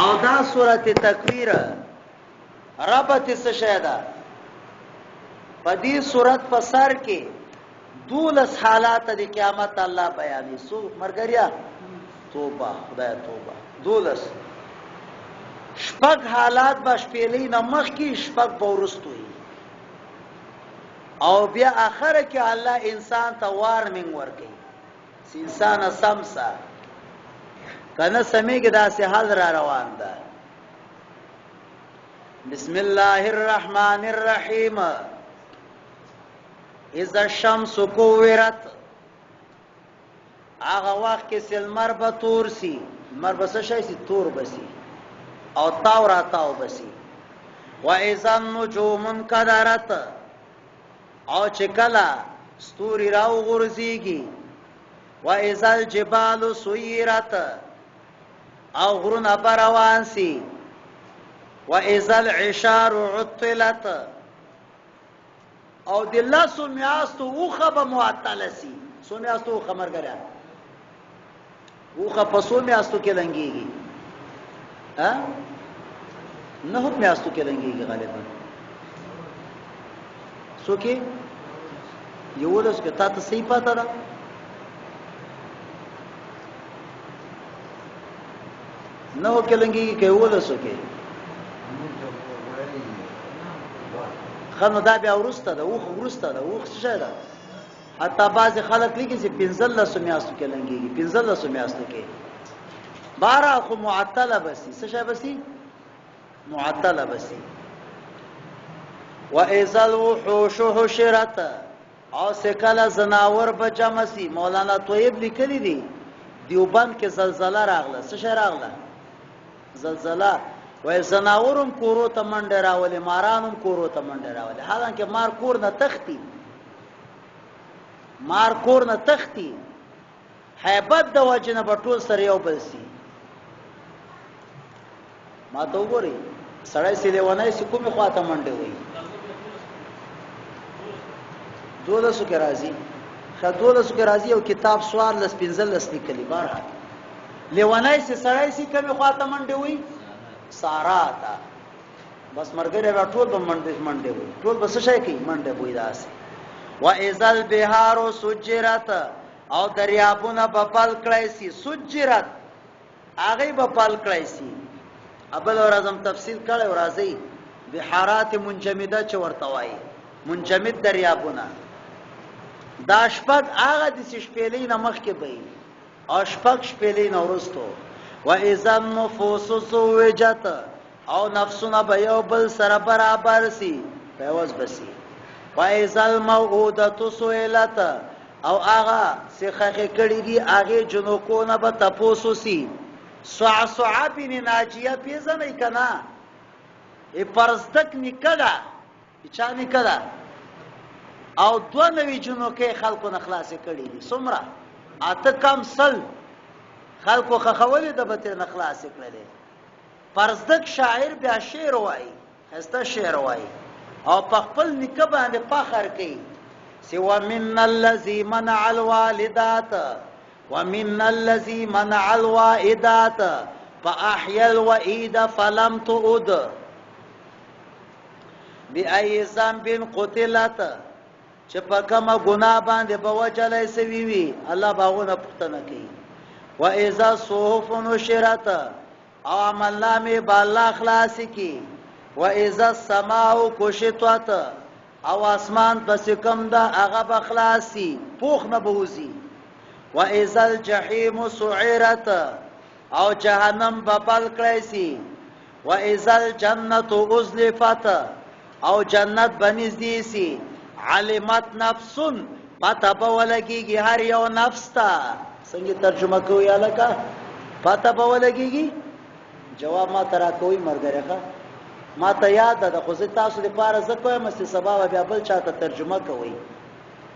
او دا سورۃ تکویر ربط څه شی ده په دې سورۃ په سر کې 12 حالات د قیامت الله بیانې سو مرګریا توبه خدای توبه 12 شپږ حالات باش پیلې نمخ کې شپږ بورستوي او بیا اخره کې الله انسان ته وارننګ ورکړي انسان سمسا کنه سمېږي داسې حال را روان ده بسم الله الرحمن الرحیم اذا الشمس كورت هغه وخت کې سلمر به تور سي مر به څه شي تور بسي او تاو را تاو بسي واذا النجوم انكدرت او چې کله ستوري راو غورځيږي واذا الجبال سيرت او غرونه بروان سي واذا العشار عطلت او د لاسو میاستو اوخه به معطل سي سو میاستو خمرګره اوخه په سو میاستو کې لنګيږي ها نه هم میاستو کې لنګيږي غالبا سو کې یو ولس کې تاسو صحیح پاته ده نه هو کې لنګيږي کې ولس کې خنو دا بیا ورسته ده اوخ ورسته ده اوخ څه ده حتی بعض خلک لیکي چې 15 میاشتو کې لنګيږي 15 میاشتو کې بارا خو معطله بسي څه شي بسي معطله بسي واذا الوحوش حشرت او سکل زناور بجمسي مولانا طيب لیکلي دي دیوبند کې زلزلہ راغله څه شي راغله زلزلہ وای زناورم کورو ته منډه راولې مارانم کورو ته منډه راولې حالانکه مار کور نه تختی مار کور نه تختی هیبت د وجنه بټول سره یو بل سي ما ته وګوري سړی سي لیوانای سي کومه خواته منډه وای 12 کې راځي خدوله کې راځي او کتاب سوار لس 15 لیکلي بارها لیوانای سي سړی سي کومه خواته منډه وای سارا تا بس مرګره را ټول به منډه وي ټول بس شي کوي منډه وي داس واذا البحار سجرت او دریابونه په پال کړای سي سجرت هغه په پال کړای سي ابل اور اعظم تفصیل کړي او راځي بحارات منجمده چ ورته وای منجمد دریابونه دا شپږ هغه د شپېلې نمخ کې وي او شپږ شپېلې نورستو واذا النفوس زوجت او نفسنا به یو بل سره برابر سي پیوز بسي واذا الموءودة سئلت او هغه سخه کړي دي هغه جنو کو نه به تاسو سي صعصع بن ناجيه پیژنې کنا ای پرزدک نکړه چا نکړه او دوه نوی جنو کې خلکو نه خلاص کړي دي سمرا اته کم سل خلکو خخولې د بته نخلاص کړلې پرزدک شاعر بیا شعر وایي هسته شعر وایي او په خپل نکه باندې فخر کوي سوا من الذي منع الوالدات ومن الذي منع الوائدات فاحيا الوئيد فلم تعد باي ذنب قتلت چې په کومه ګناه باندې په وجلې سوي وي الله باغونه پښتنه کوي واذا صحف نشرت او عمل نامه بالا خلاص کی واذا السماء كشطت او اسمان پس کم دا هغه بخلاصي پوخ نه بوزي واذا الجحيم سعرت او جهنم ببل کړی واذا الجنه ازلفت او جنت بنزدي سي علمت نفس پته بولګي هر یو نفس ته څنګه ترجمه کوي الکا پته بولګيږي جواب ما ترا کوئی مرګره ما ته یاد ده خو تاسو لپاره زکه مست سبا بیا بل چاته ترجمه کوي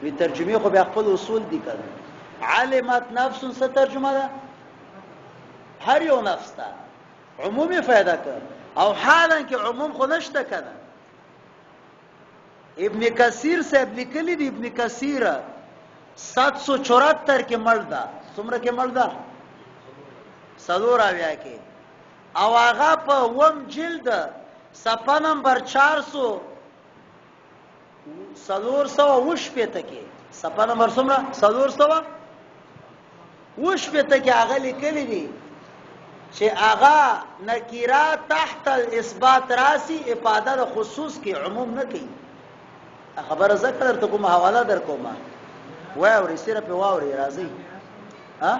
وی ترجمه خو بیا خپل اصول دي کړه علمت نفس څه ترجمه ده هر یو نفس ته عمومي فائدہ کړ او حالا کې عموم خو نشته کنه ابن کثیر صاحب لیکلی دی ابن کثیر 774 کې مړ ده څومره کې مړ ده سلور اویا کې او هغه په وم جلد صفحه نمبر 400 وش پته کې صفحه نمبر څومره 400 وش پته کې هغه لیکلي دي چې هغه نکیرات تحت الاثبات راسي افاده خصوص کې عموم نه کوي. خبره ذکر ته کوم حواله در کومه وای او سره په واوري راځي ها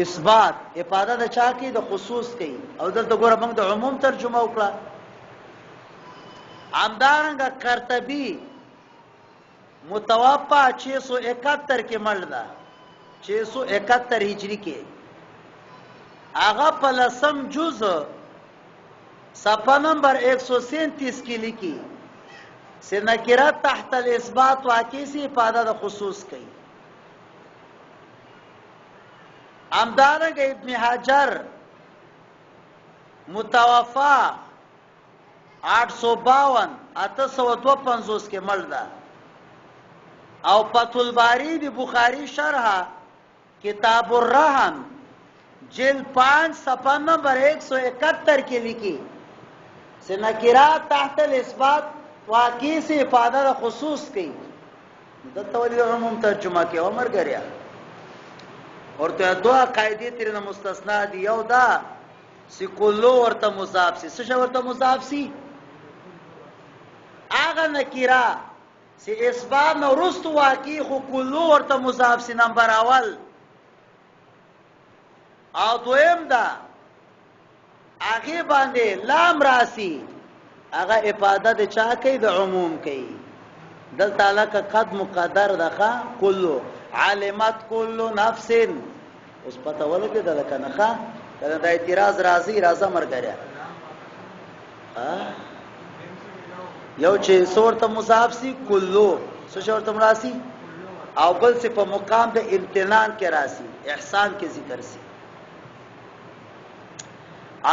اثبات افاده د چا کې د خصوص کوي او دلته ګوره موږ د عموم ترجمه وکړه. همدارنګه قرطبي متوفا 671 کې مړ ده 671 هجری کې هغه په لسم جز صفحه نمبر 137 کې لیکي چې نکرات تحت الاثبات واقع سي افاده د خصوص کوي. همدارنګه ابن حجر متوفا 852 852 کې مړ ده او فتح الباری دی بخاری شرح کتاب الرهن جلد 5 صفحه نمبر 171 کې لیکي چې نکرات تحت الاثبات واقع سے افاده خصوص کوي. د تولی عموم ترجمه کې عمر غریا ورته دوا قاعده ترنه مستثنا دی یو دا سی کلو ورته مضاف سی څه ورته مضاف سی اغه نکرا سی اثبات نو رست واقع خو کلو ورته مضاف سی نمبر اول او دویم دا هغه باندې لام راسی هغه افاده د چا کوي د عموم کوي. دل تعالی کا قد مقدر دغه کلو علمت کل نفس اوس پته ولګي د کنه کله د اعتراض راځه مرګریا یو چې صورت مضاف سی کلو څه صورت مراسي او بل څه په مقام د امتنان کې راسي احسان کې ذکر سي.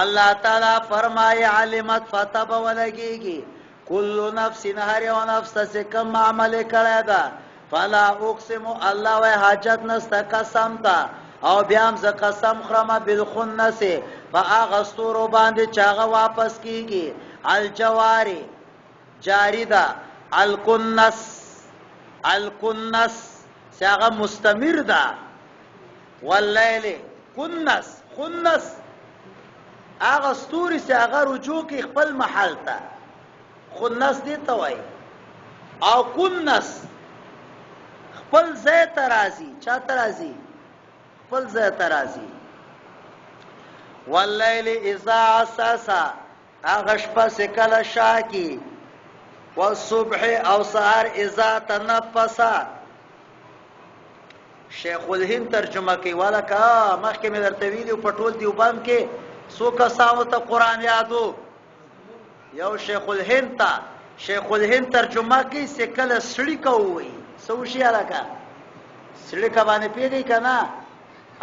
الله تعالی فرمایي علمت فتب ولګيږي کل نفس هر یو نفس څه کوم عمل کړی دا فلا اقسم الله و حاجت نست قسم تا او بیا هم ز قسم خرمه بالخنس فاغستور باندې چاغه واپس کیږي الجواری جاری دا الکنس چاغه مستمر دا واللیل خنس اغه ستوري چاغه رجوع کی خپل محل تا خنس دی توای او کنس خپل ځای ترازی چا ترازی خپل ځای ترازی. واللیل اذا عساس هغه شپه سکله شاکی والصبح او سحر اذا تنفس. شیخ الهند ترجمه کوي ولکه مخکې مې درته ویلو په ټول دیوبند کې څو کسانو ته قران یادو یو شیخ الهند ترجمه کوي سکله سړی کوي سوشي علاقه سړی کبانه پیږي کنه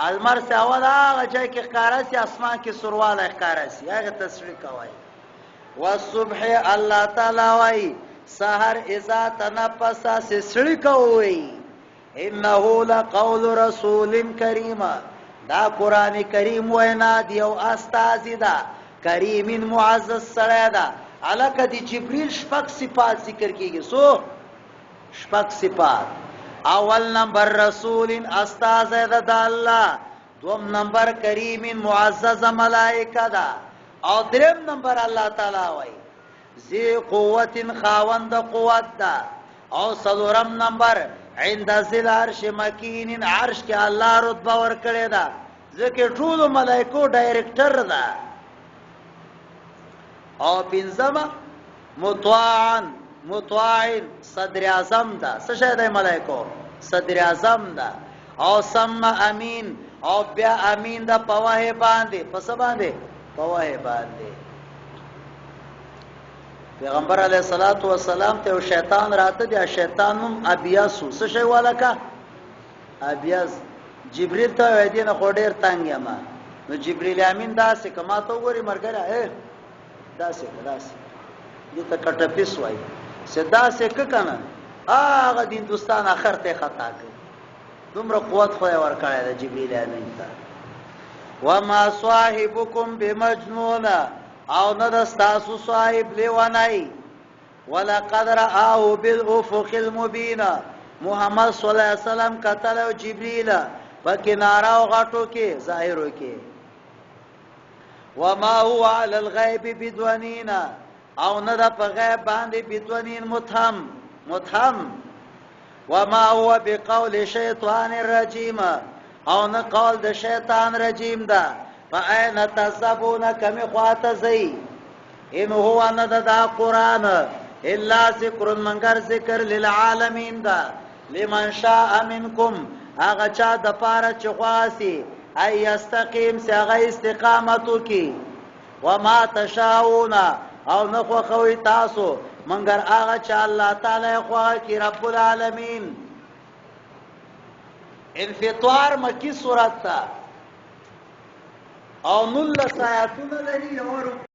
المر سے اول هغه ځای کې ښکارا سي اسمان کې سرواله ښکارا سي هغه تصویر کوي. والصبح الله تعالی وای سحر اذا تنفس سړی کوي انه لقول رسول کریم دا قران کریم وینا دی او استاد دا کریم معزز سره دا الکه دی جبريل شپږ صفات ذکر کیږي سو شپږ صفات. اول نمبر رسول استاذ د الله دوم نمبر کریم معزز ملائکه دا او دریم نمبر الله تعالی وای ذی قوت خاوند قوت دا او څلورم نمبر عند ذل عرش مکین عرش کې الله رتبه ور کړی دا ځکه ټول ملائکو ډایرکټر دا او پنځم مطاعن صدر اعظم دا څه شه د ملائکو صدر اعظم دا او سم امین او بیا امین دا پواه باندې پس باندې پواه باندې. پیغمبر علیه الصلاۃ والسلام ته شیطان راته دی شیطانم ابیاسو څه شی ولکه ابیاس جبرئیل ته وای دی نه خډیر تنگ یم نو جبرئیل امین دا څه کما ته وګوري مرګره دا څه دې ته کټه پیس وای صدا څه کنه هغه د هندستان اخر ته خطا کړ دومره قوت خو ور کړی د جبرئیل امین ته وما صاحبكم بمجنون او نه د تاسو صاحب لیونای ولقد رآه بالافق المبین محمد صلی الله علیه وسلم قتل جبريل فکنارا او غټو کې ظاهرو کې وما هو على الغيب بدونين او نه د په غیب باندې بدونین متهم وما هو بقول شیطان الرجیم او نه قول د شیطان رجیم ده فاین تذبون کم خواته زی ان هو نه د قران الا ذکر منگر ذکر للعالمین ده لمن شاء منکم هغه چا د پاره چغواسی ای استقیم سی هغه استقامتو کی وما تشاؤون او نه خو خوي تاسو منگر هغه چې الله تعالی خو کی رب العالمین انفطار مکی سورت تا او نل آیاتونه لري او